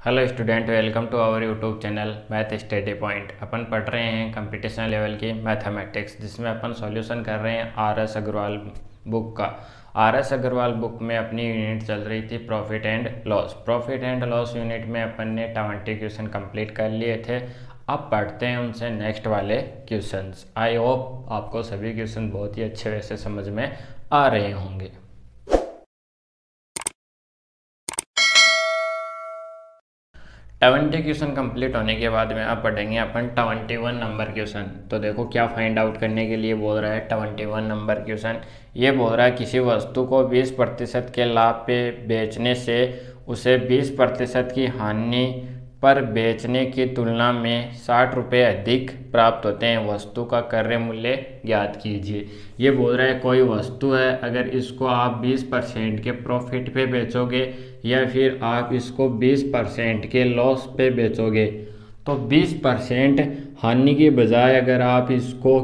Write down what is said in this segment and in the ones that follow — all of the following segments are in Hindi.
Hello student, welcome to our YouTube channel math study point. अपन पढ़ रहे हैं कंपटीशन लेवल की मैथमेटिक्स, जिसमें अपन सॉल्यूशन कर रहे हैं आर एस अग्रवाल बुक का। आर एस अग्रवाल बुक में अपनी यूनिट चल रही थी profit and loss. Profit and loss unit में अपन ने 20 क्वेश्चन कंप्लीट कर लिए थे। अब पढ़ते हैं उनसे नेक्स्ट वाले क्वेश्चंस। आई होप आपको सभी क्वेश्चन बहुत ही अच्छे वैसे समझ में आ रहे होंगे। 20 क्वेश्चन कंप्लीट होने के बाद में अब पढ़ेंगे अपन 21 नंबर क्वेश्चन। तो देखो क्या फाइंड आउट करने के लिए बोल रहा है 21 नंबर क्वेश्चन। ये बोल रहा है किसी वस्तु को 20% के लाभ पे बेचने से उसे 20% की हानि पर बेचने की तुलना में 60 रुपये अधिक प्राप्त होते हैं। वस्तु का क्रय मूल्य ज्ञात कीजिए। ये बोल रहा है कोई वस्तु है, अगर इसको आप 20% के प्रॉफिट पे बेचोगे या फिर आप इसको 20% के लॉस पे बेचोगे, तो 20% हानि के बजाय अगर आप इसको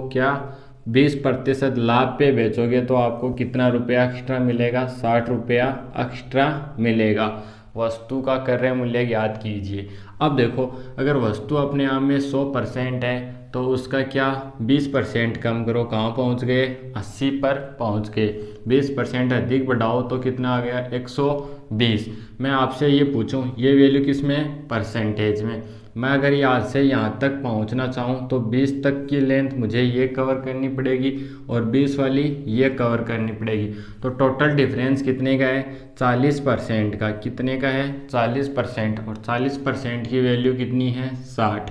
20% लाभ पे बेचोगे तो आपको कितना रुपया एक्स्ट्रा मिलेगा? 60 रुपया एक्स्ट्रा मिलेगा। वस्तु का क्रय मूल्य ज्ञात कीजिए। अब देखो, अगर वस्तु अपने आप में 100% है तो उसका 20% कम करो, कहाँ पहुँच गए? 80 पर पहुँच गए। 20% अधिक बढ़ाओ तो कितना आ गया? 120। मैं आपसे ये पूछूं, ये वैल्यू किस में? परसेंटेज में। मैं अगर यहाँ से यहाँ तक पहुँचना चाहूँ तो 20 तक की लेंथ मुझे ये कवर करनी पड़ेगी और 20 वाली ये कवर करनी पड़ेगी। तो टोटल डिफरेंस कितने का है? 40% का। कितने का है? 40%। और 40% की वैल्यू कितनी है? 60।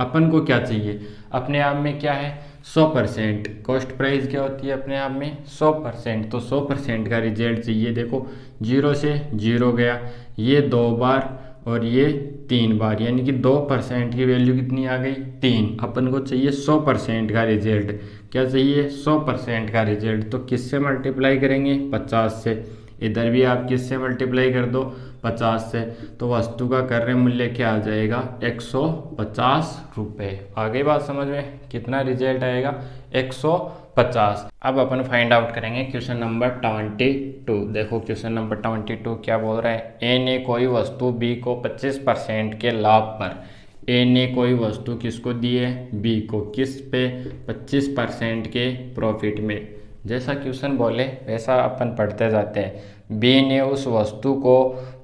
अपन को क्या चाहिए? अपने आप में क्या है? 100%। कॉस्ट प्राइस क्या होती है अपने आप में? 100%। तो 100% का रिजल्ट चाहिए। देखो 0 से 0 गया, ये 2 बार और ये 3 बार, यानी कि 2% की वैल्यू कितनी आ गई? 3। अपन को चाहिए 100% का रिजल्ट। क्या चाहिए? 100% का रिजल्ट। तो किससे मल्टीप्लाई करेंगे? 50 से। इधर भी आप किससे मल्टीप्लाई कर दो? 50 से। तो वस्तु का क्रय मूल्य क्या आ जाएगा? 150 रुपये। आ गई बात समझ में? कितना रिजल्ट आएगा? 150। अब अपन फाइंड आउट करेंगे क्वेश्चन नंबर 22। देखो क्वेश्चन नंबर 22 क्या बोल रहा है? ए ने कोई वस्तु बी को 25% के लाभ पर, ए ने कोई वस्तु किसको दी है? बी को। किस पे? 25% के प्रॉफिट में। जैसा क्वेश्चन बोले वैसा अपन पढ़ते जाते हैं। बी ने उस वस्तु को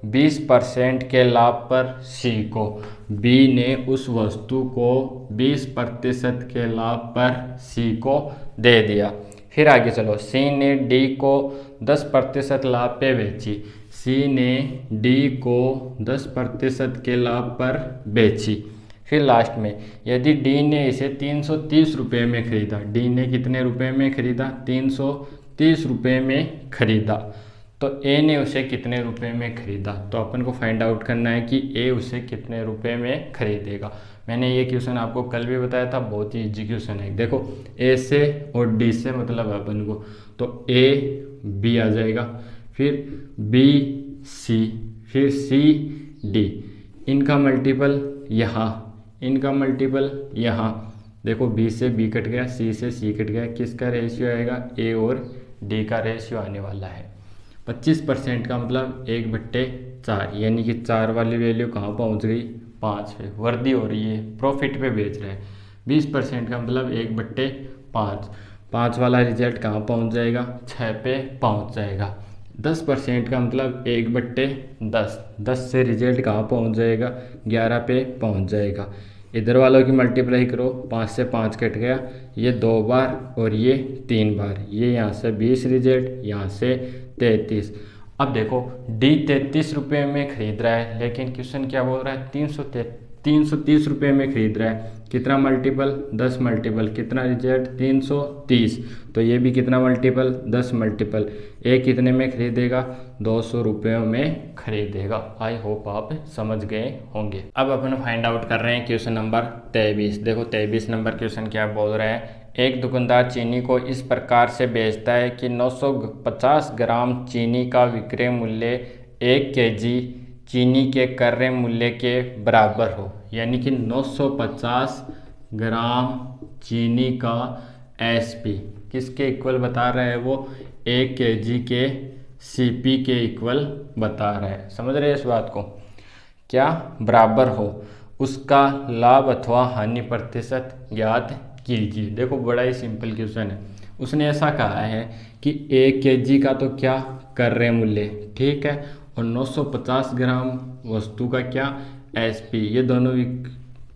20% के लाभ पर सी को, बी ने उस वस्तु को 20% के लाभ पर सी को दे दिया। फिर आगे चलो, सी ने डी को 10% लाभ पे बेची। सी ने डी को 10% के लाभ पर बेची। फिर लास्ट में, यदि डी ने इसे 330 रुपये में खरीदा। डी ने कितने रुपए में खरीदा? 330 रुपये में खरीदा। तो ए ने उसे कितने रुपए में खरीदा? तो अपन को फाइंड आउट करना है कि ए उसे कितने रुपए में खरीदेगा। मैंने ये क्वेश्चन आपको कल भी बताया था, बहुत ही इजी क्वेश्चन है। देखो ए से और डी से मतलब है अपन को, तो ए बी आ जाएगा, फिर बी सी, फिर सी डी। इनका मल्टीपल यहाँ, इनका मल्टीपल यहाँ। देखो बी से बी कट गया, सी से सी कट गया। किसका रेशियो आएगा? ए और डी का रेशियो आने वाला है। 25% का मतलब 1/4, यानी कि 4 वाली वैल्यू कहाँ पहुँच गई? 5 पे। वर्दी हो रही है, प्रॉफिट पे बेच रहे हैं। 20% का मतलब 1/5। 5 वाला रिजल्ट कहाँ पहुँच जाएगा? 6 पे पहुँच जाएगा। 10% का मतलब 1/10। 10 से रिजल्ट कहाँ पहुँच जाएगा? 11 पे पहुँच जाएगा। इधर वालों की मल्टीप्लाई करो, 5 से 5 कट गया, ये 2 बार और ये 3 बार। ये यहाँ से 20 रिजल्ट, यहाँ से 33। अब देखो डी 33 रुपये में खरीद रहा है, लेकिन क्वेश्चन क्या बोल रहा है? 330 रुपये में खरीद रहा है। कितना मल्टीपल? 10 मल्टीपल। कितना रिजल्ट? 330। तो ये भी कितना मल्टीपल? 10 मल्टीपल। ए कितने में खरीदेगा? 200 रुपयों में खरीदेगा। आई होप आप समझ गए होंगे। अब अपन फाइंड आउट कर रहे हैं क्वेश्चन नंबर 23। देखो 23 नंबर क्वेश्चन क्या बोल रहा है? एक दुकानदार चीनी को इस प्रकार से बेचता है कि 950 ग्राम चीनी का विक्रय मूल्य 1 केजी चीनी के क्रय मूल्य के बराबर हो। यानी कि 950 ग्राम चीनी का एसपी किसके इक्वल बता रहा है? वो 1 केजी के सीपी के इक्वल बता रहा है। समझ रहे हैं इस बात को? क्या बराबर हो उसका लाभ अथवा हानि प्रतिशत ज्ञात कीजिए। देखो बड़ा ही सिंपल क्वेश्चन है। उसने ऐसा कहा है कि 1 केजी का तो क्या क्रय मूल्य, ठीक है, और 950 ग्राम वस्तु का क्या एसपी, ये दोनों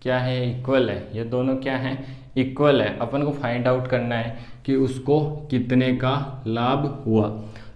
क्या है, इक्वल है। ये दोनों क्या है, इक्वल है। अपन को फाइंड आउट करना है कि उसको कितने का लाभ हुआ।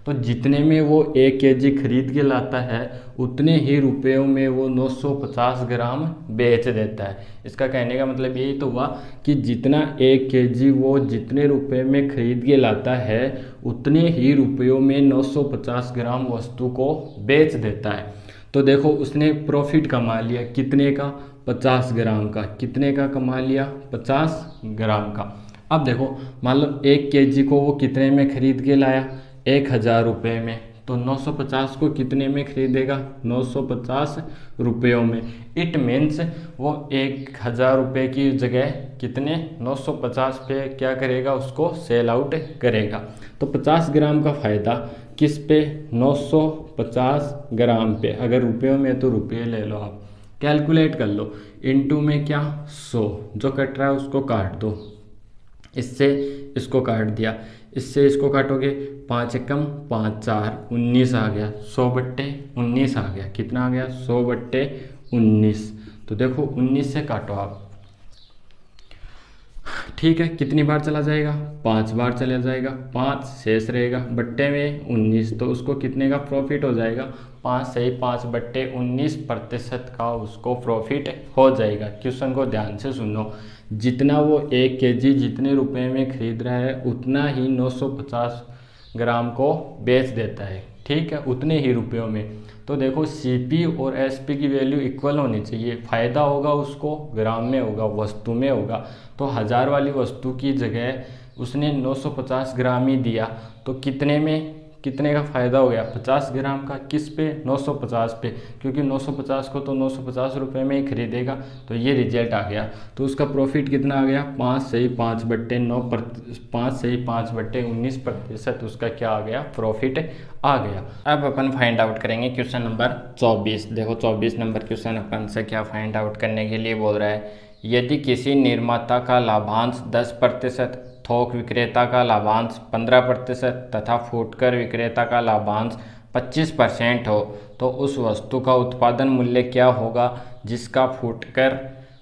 तो जितने में वो 1 केजी खरीद के लाता है उतने ही रुपयों में वो 950 ग्राम बेच देता है। इसका कहने का मतलब यही तो हुआ कि जितना 1 केजी वो जितने रुपए में खरीद के लाता है उतने ही रुपयों में 950 ग्राम वस्तु को बेच देता है। तो देखो उसने प्रॉफिट कमा लिया कितने का, 50 ग्राम का। कितने का कमा लिया, 50 ग्राम का। अब देखो मान लो 1 केजी को वो कितने में खरीद के लाया, 1000 रुपये में। तो 950 को कितने में खरीदेगा, 950 रुपयों में। इट मीन्स वो 1000 रुपये की जगह कितने, 950 पे क्या करेगा, उसको सेल आउट करेगा। तो 50 ग्राम का फ़ायदा किस पे, 950 ग्राम पे। अगर रुपयों में तो रुपये ले लो, आप कैलकुलेट कर लो। इनटू में क्या, 100, जो कट रहा है उसको काट दो। इससे इसको काट दिया, इससे इसको काटोगे, 5 एकम 5 4 19 आ गया, 100/19 आ गया। कितना आ गया, 100/19। तो देखो 19 से काटो आप, ठीक है, कितनी बार चला जाएगा, 5 बार चला जाएगा। 5 शेष रहेगा, बट्टे में 19, तो उसको कितने का प्रॉफिट हो जाएगा, 5 से 5/19% का उसको प्रॉफिट हो जाएगा। क्वेश्चन को ध्यान से सुनो, जितना वो 1 केजी जितने रुपए में खरीद रहा है उतना ही 950 ग्राम को बेच देता है, ठीक है, उतने ही रुपयों में। तो देखो सीपी और एसपी की वैल्यू इक्वल होनी चाहिए। फ़ायदा होगा उसको ग्राम में होगा, वस्तु में होगा। तो 1000 वाली वस्तु की जगह उसने 950 ग्राम ही दिया, तो कितने में, कितने का फ़ायदा हो गया, 50 ग्राम का। किस पे, 950 पे, क्योंकि 950 को तो 950 रुपये में ही खरीदेगा। तो ये रिजल्ट आ गया। तो उसका प्रॉफिट कितना आ गया, 5 से 5/19% उसका क्या आ गया, प्रॉफिट आ गया। अब अपन फाइंड आउट करेंगे क्वेश्चन नंबर 24। देखो 24 नंबर क्वेश्चन अपन से क्या फाइंड आउट करने के लिए बोल रहा है, यदि किसी निर्माता का लाभांश 10%, थोक विक्रेता का लाभांश 15% तथा फुटकर विक्रेता का लाभांश 25% हो तो उस वस्तु का उत्पादन मूल्य क्या होगा जिसका फुटकर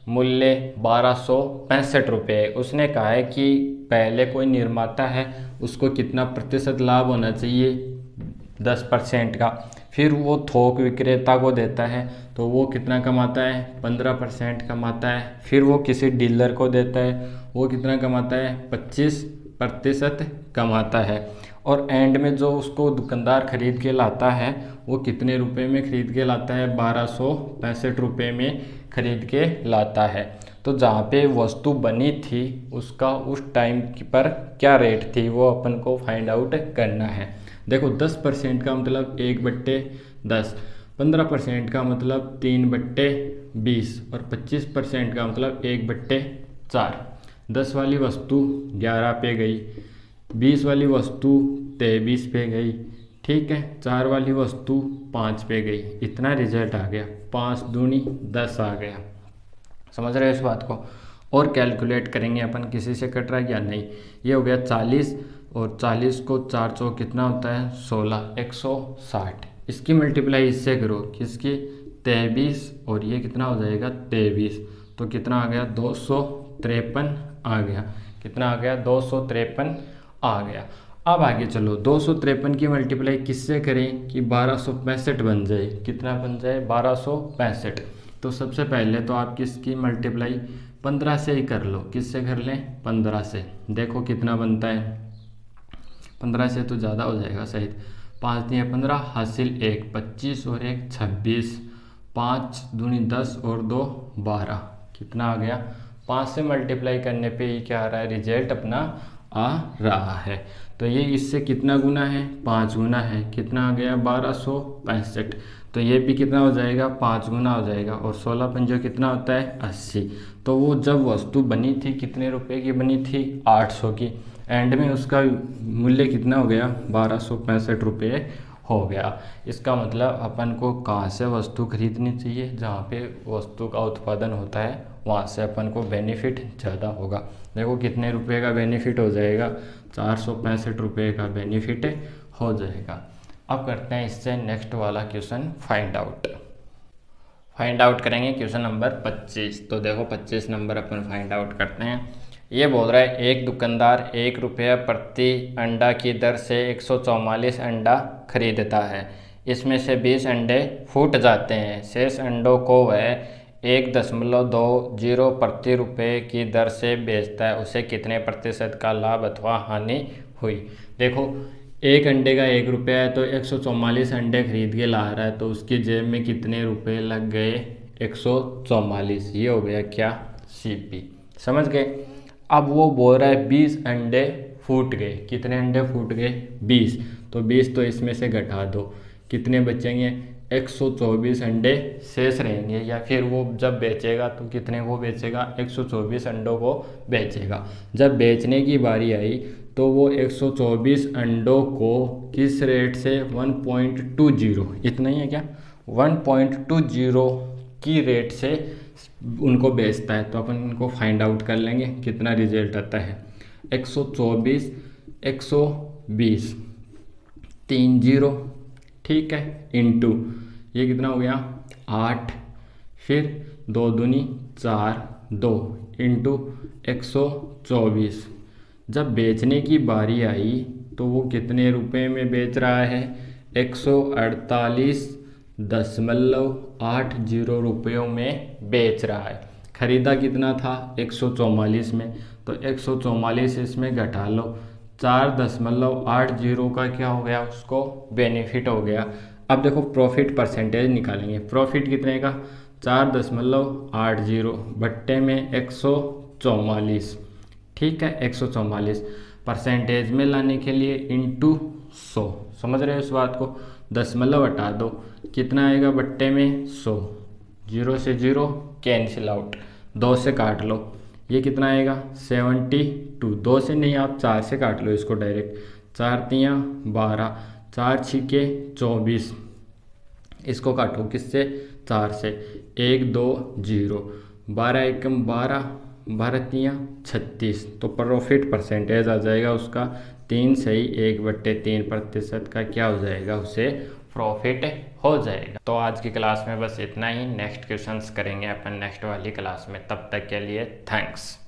मूल्य 1265 रुपये है। उसने कहा है कि पहले कोई निर्माता है उसको कितना प्रतिशत लाभ होना चाहिए, 10% का। फिर वो थोक विक्रेता को देता है तो वो कितना कमाता है, 15% कमाता है। फिर वो किसी डीलर को देता है, वो कितना कमाता है, 25% कमाता है। और एंड में जो उसको दुकानदार खरीद के लाता है वो कितने रुपए में खरीद के लाता है, 1265 रुपये में खरीद के लाता है। तो जहाँ पे वस्तु बनी थी उसका उस टाइम पर क्या रेट थी वो अपन को फाइंड आउट करना है। देखो 10% का मतलब 1/10, 15% का मतलब 3/20 और 25% का मतलब 1/4। 10 वाली वस्तु 11 पे गई, 20 वाली वस्तु 23 पे गई, ठीक है, 4 वाली वस्तु 5 पे गई। इतना रिजल्ट आ गया, 5 दूनी 10 आ गया। समझ रहे हो इस बात को। और कैलकुलेट करेंगे अपन किसी से कट रहा है या नहीं। ये हो गया 40 और 40 को 4 चौक कितना होता है, 16, 160। इसकी मल्टीप्लाई इससे करो, किसकी, 23, और ये कितना हो जाएगा 23। तो कितना आ गया, 253 आ गया। कितना आ गया, 253 आ गया। अब आगे चलो, 253 की मल्टीप्लाई किससे करें कि 1265 बन जाए। कितना बन जाए, 1265। तो सबसे पहले तो आप किसकी मल्टीप्लाई 15 से ही कर लो। किससे कर लें, 15 से। देखो कितना बनता है, 15 से तो ज़्यादा हो जाएगा शायद। 5 दिए 15, हासिल 1, 25 और 1 26, 5 दूनी 10 और 2 12। कितना आ गया, 5 से मल्टीप्लाई करने पे ये क्या आ रहा है, रिजल्ट अपना आ रहा है। तो ये इससे कितना गुना है, 5 गुना है। कितना आ गया, 1265। तो ये भी कितना हो जाएगा, 5 गुना हो जाएगा। और 16 पंजो कितना होता है, 80। तो वो जब वस्तु बनी थी कितने रुपए की बनी थी, 800 की। एंड में उसका मूल्य कितना हो गया, 1265 रुपये हो गया। इसका मतलब अपन को कहाँ से वस्तु खरीदनी चाहिए, जहाँ पे वस्तु का उत्पादन होता है वहाँ से अपन को बेनिफिट ज़्यादा होगा। देखो कितने रुपए का बेनिफिट हो जाएगा, 465 रुपये का बेनिफिट हो जाएगा। अब करते हैं इससे नेक्स्ट वाला क्वेश्चन फाइंड आउट करेंगे क्वेश्चन नंबर 25। तो देखो 25 नंबर अपन फाइंड आउट करते हैं। ये बोल रहा है एक दुकानदार 1 रुपया प्रति अंडा की दर से 144 अंडा खरीदता है। इसमें से 20 अंडे फूट जाते हैं। शेष अंडों को वह 1.20 प्रति रुपये की दर से बेचता है। उसे कितने प्रतिशत का लाभ अथवा हानि हुई। देखो एक अंडे का 1 रुपया है तो 144 अंडे खरीद के ला रहा है, तो उसकी जेब में कितने रुपए लग गए, 144। ये हो गया क्या, CP। समझ गए। अब वो बोल रहा है 20 अंडे फूट गए। कितने अंडे फूट गए, 20। तो 20 तो इसमें से घटा दो, कितने बचेंगे, 124 अंडे शेष रहेंगे। या फिर वो जब बेचेगा तो कितने को बेचेगा, 124 अंडों को बेचेगा। जब बेचने की बारी आई तो वो 124 अंडों को किस रेट से, 1.20, इतना ही है क्या, 1.20 की रेट से उनको बेचता है। तो अपन इनको फाइंड आउट कर लेंगे कितना रिजल्ट आता है। 124 120 30, ठीक है, इंटू ये कितना हो गया 8, फिर 2 दूनी 4, 2 इंटू 124। जब बेचने की बारी आई तो वो कितने रुपए में बेच रहा है, 148.80 रुपयों में बेच रहा है। खरीदा कितना था, 144 में, तो 144 इसमें घटा लो, 4.80 का क्या हो गया, उसको बेनिफिट हो गया। अब देखो प्रॉफिट परसेंटेज निकालेंगे। प्रॉफिट कितने का, 4.80 बट्टे में 144, ठीक है, 144 परसेंटेज में लाने के लिए इंटू 100। समझ रहे हो इस बात को। दशमलव हटा दो, कितना आएगा बट्टे में 100, 0 से 0 कैंसिल आउट, 2 से काट लो, ये कितना आएगा 72। 2 से नहीं, आप 4 से काट लो इसको डायरेक्ट, 4 तियाँ 12, 4 छिके 24, इसको काटो किससे, 4 से, 1 2 0, 12 एकम 12, 12 तियाँ 36। तो प्रॉफिट परसेंटेज आ जाएगा उसका 3 सही 1/3% का क्या हो जाएगा, उसे प्रॉफिट हो जाएगा। तो आज की क्लास में बस इतना ही। नेक्स्ट क्वेश्चंस करेंगे अपन नेक्स्ट वाली क्लास में। तब तक के लिए थैंक्स।